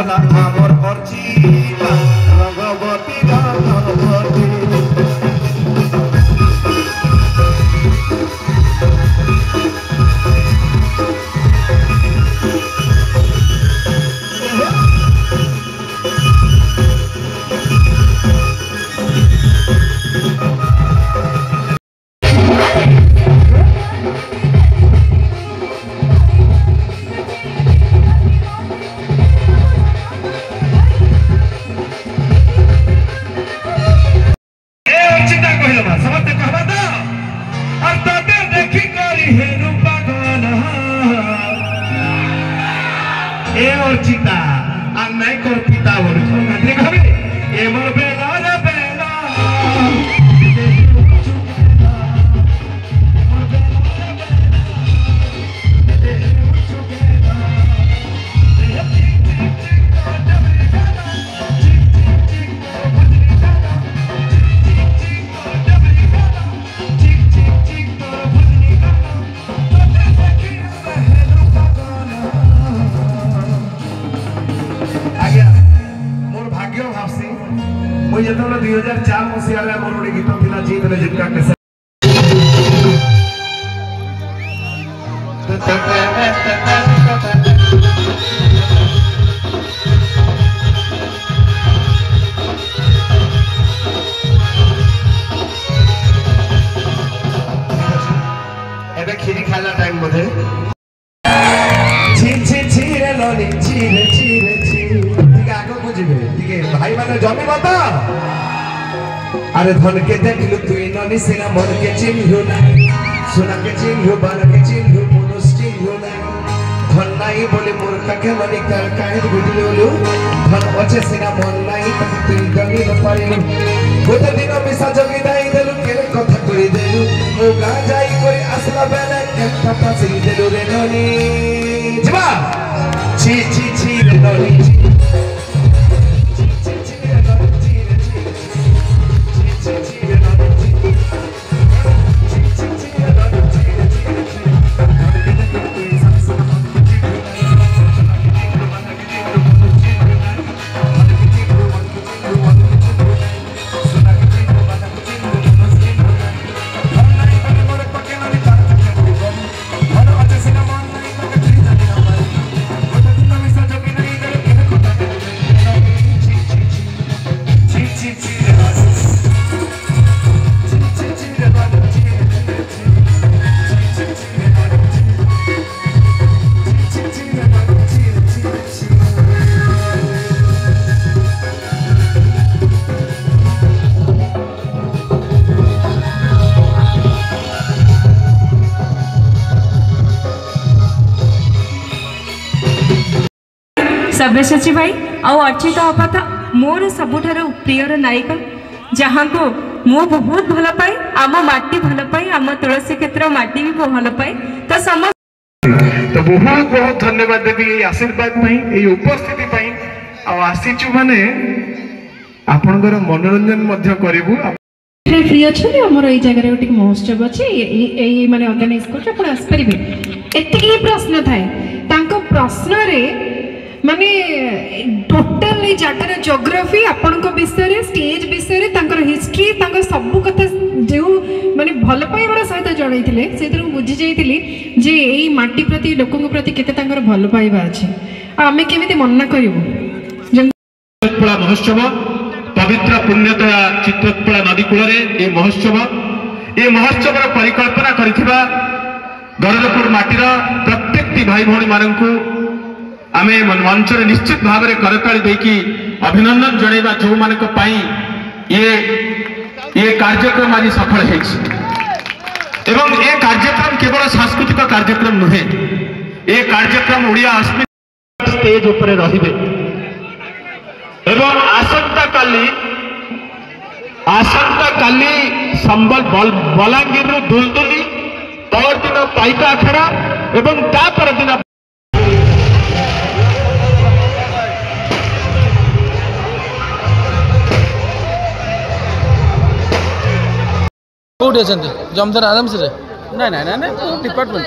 ना आमर अर्चिता रंगवती रंगवती अर्चिता अन्नाय कर पिता बोल छात्री घरे ए मोर बेला रे बेला मुझे तो 2004 मसीहा रे मोर गोटे गीत थिला जीत ले जितका कैसे एबे खीरी खाला टाइम बोधे छी छी छी रे लोनी छी रे छी रे छी ठीक आगो बुझिबे ठीक भाई माने जमी बता अरे धन के देखलु तू इननी सिना मन के चिन्हु ना सोना के चिन्हु बाल के चिन्हु मनुष चिन्हु ना धन नाही बोले मूर्ख के मनी कर काहे गुडलु धन अच्छे सिना मन नाही तक तू गनी न पारिलु गोटे दिन मिसा जगी दाई देलु केले कथा करि देलु मो गा जाई करी असला बेले के कथा सिल देलु रे ननी जीवा छी छी छी रे ननी सब्यसाची भाई आउ अर्चिता अपाता मोर सबुठार प्रियर नायिका जहाँ को मु बहुत भल पाए आम माटी भल पाए आम तुलसी क्षेत्र माटी भी भल पाए तो समस्त तो बहुत बहुत धन्यवाद देवी आशीर्वाद उपस्थिति आसीचु माने आपनकर मनोरंजन मध्य करिवु फ्री अच्छे आमर ये जगह गोटे महोत्सव अच्छे माने ऑर्गेनाइज कर आप आसपारे एति प्रश्न थाए प्रश्न रे माने टोटल ये जगार जोग्राफी आपण विषय स्टेज विषय हिस्ट्री सब कथा जो माने भल पाइबार सहित जनई से बुझी जाइली जे यही माटी प्रति लोकों प्रति केते भल पाइबा अच्छे आमे केमिति मना करिवु चित्रकला महोत्सव पवित्र पुण्यतया चित्रकला नदी कूल ये महोत्सव परिकल्पना करिथिबा गरजपुर माटीर प्रत्येक भाई भौणी माननकु आमे मंच निश्चित भाव में करताली देकी अभिनंदन जणैबा जो मानक पाई ये कार्यक्रम आज सफल है एवं ये कार्यक्रम केवल सांस्कृतिक कार्यक्रम नुहे ये कार्यक्रम ओडिया अस्मिता स्टेज उपरे रहिबे एवं आसंता काली संबल बलांगीर दुलदुली पर दिन पाइका आखड़ा एवं ता पर दिन कौटे जमदर आराम से ना डिपार्टमेंट